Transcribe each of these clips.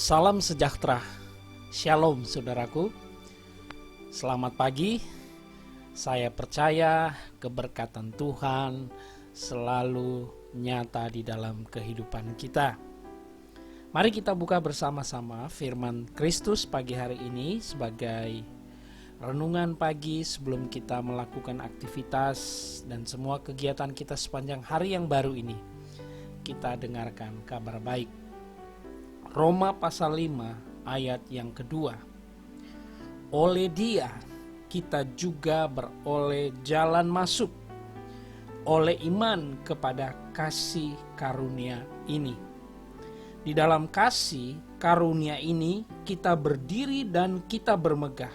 Salam sejahtera, Shalom saudaraku. Selamat pagi. Saya percaya keberkatan Tuhan selalu nyata di dalam kehidupan kita. Mari kita buka bersama-sama firman Kristus pagi hari ini sebagai renungan pagi sebelum kita melakukan aktivitas dan semua kegiatan kita sepanjang hari yang baru ini. Kita dengarkan kabar baik. Roma pasal 5 ayat yang kedua. Oleh Dia kita juga beroleh jalan masuk oleh iman kepada kasih karunia ini. Di dalam kasih karunia ini kita berdiri dan kita bermegah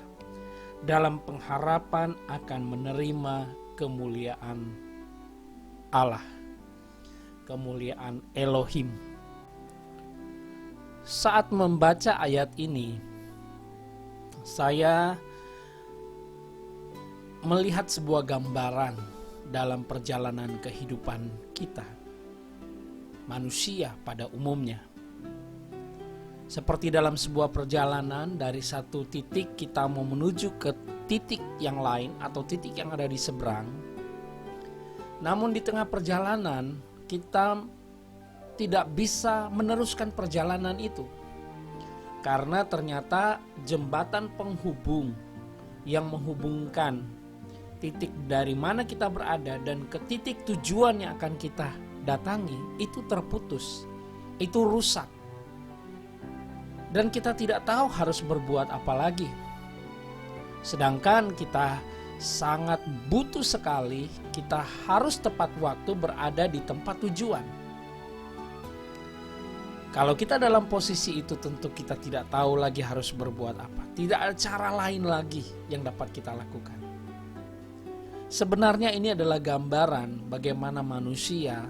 dalam pengharapan akan menerima kemuliaan Allah, kemuliaan Elohim. Saat membaca ayat ini, saya melihat sebuah gambaran dalam perjalanan kehidupan kita, manusia pada umumnya. Seperti dalam sebuah perjalanan dari satu titik kita mau menuju ke titik yang lain atau titik yang ada di seberang. Namun di tengah perjalanan kita tidak bisa meneruskan perjalanan itu karena ternyata jembatan penghubung yang menghubungkan titik dari mana kita berada dan ke titik tujuan yang akan kita datangi itu terputus, itu rusak, dan kita tidak tahu harus berbuat apa lagi. Sedangkan kita sangat butuh sekali, kita harus tepat waktu berada di tempat tujuan. Kalau kita dalam posisi itu tentu kita tidak tahu lagi harus berbuat apa. Tidak ada cara lain lagi yang dapat kita lakukan. Sebenarnya ini adalah gambaran bagaimana manusia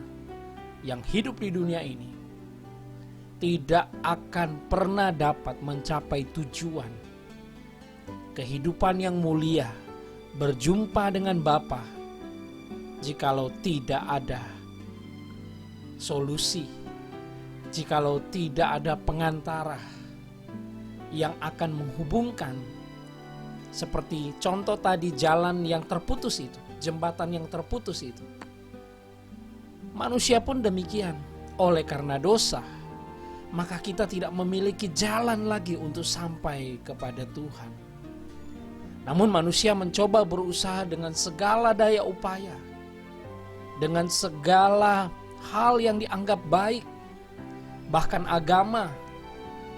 yang hidup di dunia ini tidak akan pernah dapat mencapai tujuan. Kehidupan yang mulia, berjumpa dengan Bapa, jikalau tidak ada solusi, jikalau tidak ada pengantara yang akan menghubungkan, seperti contoh tadi jalan yang terputus itu, jembatan yang terputus itu. Manusia pun demikian, oleh karena dosa, maka kita tidak memiliki jalan lagi untuk sampai kepada Tuhan. Namun manusia mencoba berusaha dengan segala daya upaya, dengan segala hal yang dianggap baik, bahkan agama,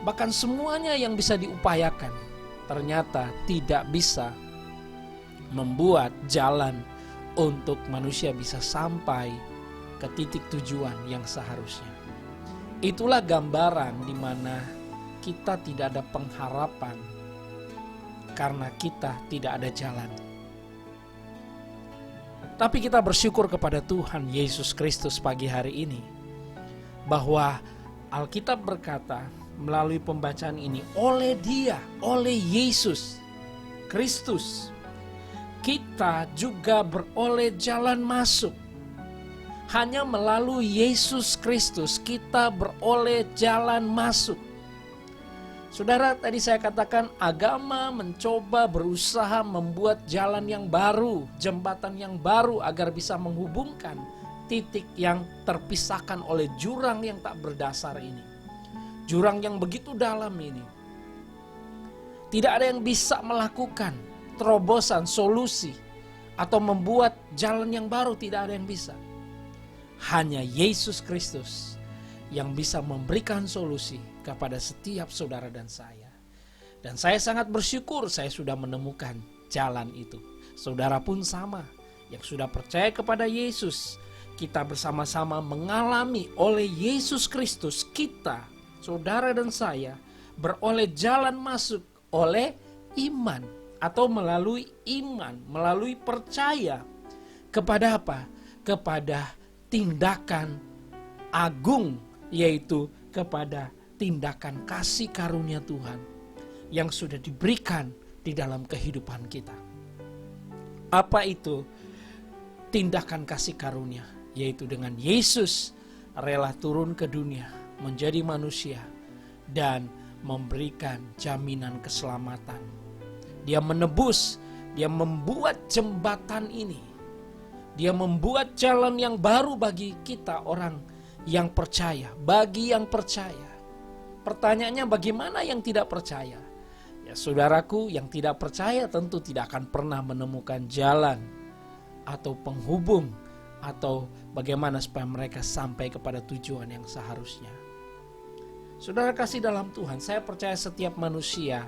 bahkan semuanya yang bisa diupayakan, ternyata tidak bisa membuat jalan untuk manusia bisa sampai ke titik tujuan yang seharusnya. Itulah gambaran di mana kita tidak ada pengharapan karena kita tidak ada jalan. Tapi kita bersyukur kepada Tuhan Yesus Kristus pagi hari ini bahwa Alkitab berkata melalui pembacaan ini, oleh Dia, oleh Yesus Kristus, kita juga beroleh jalan masuk. Hanya melalui Yesus Kristus kita beroleh jalan masuk. Saudara, tadi saya katakan agama mencoba berusaha membuat jalan yang baru, jembatan yang baru agar bisa menghubungkan titik yang terpisahkan oleh jurang yang tak berdasar ini. Jurang yang begitu dalam ini. Tidak ada yang bisa melakukan terobosan, solusi, atau membuat jalan yang baru, tidak ada yang bisa. Hanya Yesus Kristus yang bisa memberikan solusi kepada setiap saudara dan saya. Dan saya sangat bersyukur saya sudah menemukan jalan itu. Saudara pun sama, yang sudah percaya kepada Yesus. Kita bersama-sama mengalami oleh Yesus Kristus, kita, saudara dan saya, beroleh jalan masuk oleh iman atau melalui iman, melalui percaya kepada apa? Kepada tindakan agung, yaitu kepada tindakan kasih karunia Tuhan yang sudah diberikan di dalam kehidupan kita. Apa itu tindakan kasih karunia? Yaitu dengan Yesus rela turun ke dunia menjadi manusia dan memberikan jaminan keselamatan. Dia menebus, dia membuat jembatan ini. Dia membuat jalan yang baru bagi kita orang yang percaya, bagi yang percaya. Pertanyaannya, bagaimana yang tidak percaya? Ya saudaraku, yang tidak percaya tentu tidak akan pernah menemukan jalan atau penghubung atau bagaimana supaya mereka sampai kepada tujuan yang seharusnya. Saudara kasih dalam Tuhan, saya percaya setiap manusia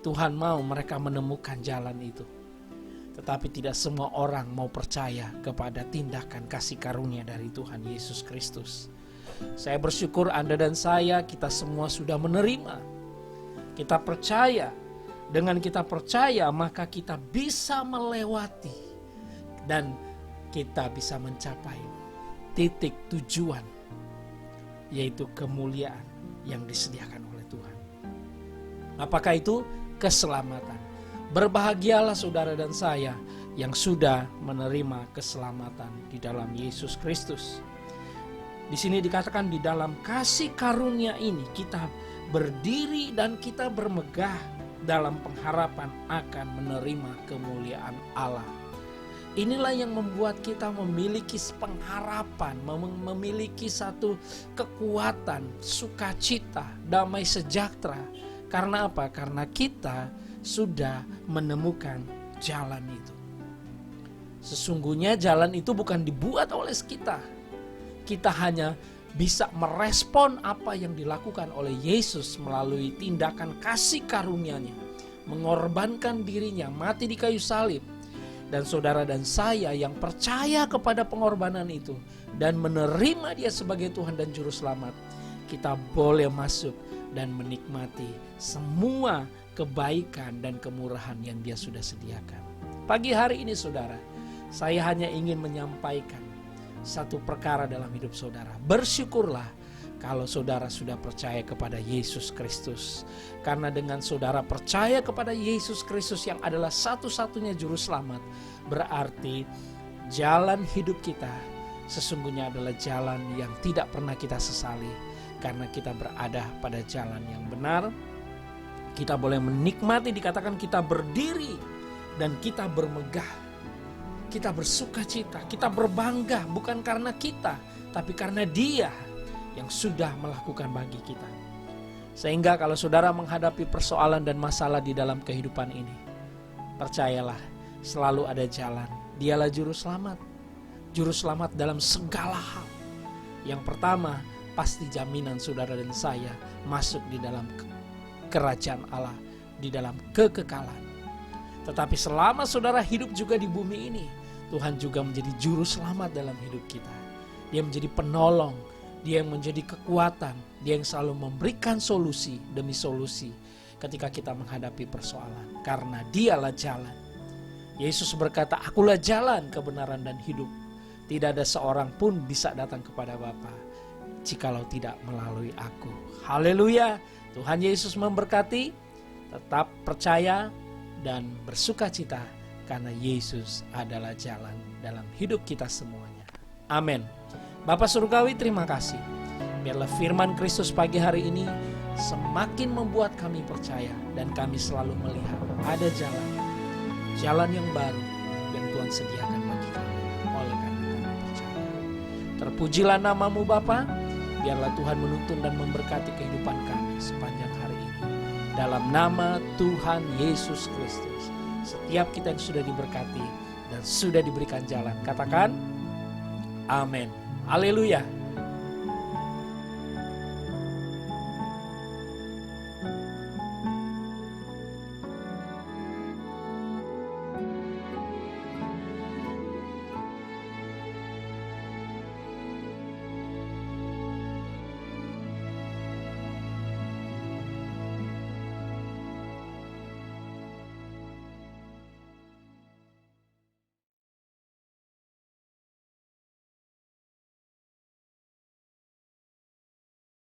Tuhan mau mereka menemukan jalan itu. Tetapi tidak semua orang mau percaya kepada tindakan kasih karunia dari Tuhan Yesus Kristus. Saya bersyukur Anda dan saya, kita semua sudah menerima. Kita percaya. Dengan kita percaya maka kita bisa melewati dan kita bisa mencapai titik tujuan, yaitu kemuliaan yang disediakan oleh Tuhan. Apakah itu? Keselamatan. Berbahagialah saudara dan saya yang sudah menerima keselamatan di dalam Yesus Kristus. Di sini dikatakan di dalam kasih karunia ini kita berdiri dan kita bermegah dalam pengharapan akan menerima kemuliaan Allah. Inilah yang membuat kita memiliki pengharapan, memiliki satu kekuatan, sukacita, damai sejahtera. Karena apa? Karena kita sudah menemukan jalan itu. Sesungguhnya jalan itu bukan dibuat oleh kita. Kita hanya bisa merespon apa yang dilakukan oleh Yesus melalui tindakan kasih karunia-Nya, mengorbankan dirinya, mati di kayu salib. Dan saudara dan saya yang percaya kepada pengorbanan itu dan menerima Dia sebagai Tuhan dan Juru Selamat, kita boleh masuk dan menikmati semua kebaikan dan kemurahan yang Dia sudah sediakan. Pagi hari ini saudara, saya hanya ingin menyampaikan satu perkara dalam hidup saudara. Bersyukurlah kalau saudara sudah percaya kepada Yesus Kristus. Karena dengan saudara percaya kepada Yesus Kristus yang adalah satu-satunya Juru Selamat, berarti jalan hidup kita sesungguhnya adalah jalan yang tidak pernah kita sesali. Karena kita berada pada jalan yang benar, kita boleh menikmati, dikatakan kita berdiri dan kita bermegah. Kita bersuka cita, kita berbangga bukan karena kita, tapi karena Dia yang sudah melakukan bagi kita. Sehingga kalau saudara menghadapi persoalan dan masalah di dalam kehidupan ini, percayalah selalu ada jalan. Dialah Juru Selamat. Juru Selamat dalam segala hal. Yang pertama, pasti jaminan saudara dan saya masuk di dalam kerajaan Allah, di dalam kekekalan. Tetapi selama saudara hidup juga di bumi ini, Tuhan juga menjadi Juru Selamat dalam hidup kita. Dia menjadi penolong, Dia yang menjadi kekuatan, Dia yang selalu memberikan solusi demi solusi ketika kita menghadapi persoalan. Karena Dialah jalan. Yesus berkata, "Akulah jalan, kebenaran dan hidup. Tidak ada seorang pun bisa datang kepada Bapa jikalau tidak melalui aku." Haleluya. Tuhan Yesus memberkati. Tetap percaya dan bersukacita karena Yesus adalah jalan dalam hidup kita semuanya. Amin. Bapa Surgawi, terima kasih. Biarlah firman Kristus pagi hari ini semakin membuat kami percaya dan kami selalu melihat ada jalan yang baru yang Tuhan sediakan bagi kami oleh karena kami percaya. Terpujilah nama-Mu Bapa. Biarlah Tuhan menuntun dan memberkati kehidupan kami sepanjang hari ini. Dalam nama Tuhan Yesus Kristus. Setiap kita yang sudah diberkati dan sudah diberikan jalan, katakan amin. Haleluya.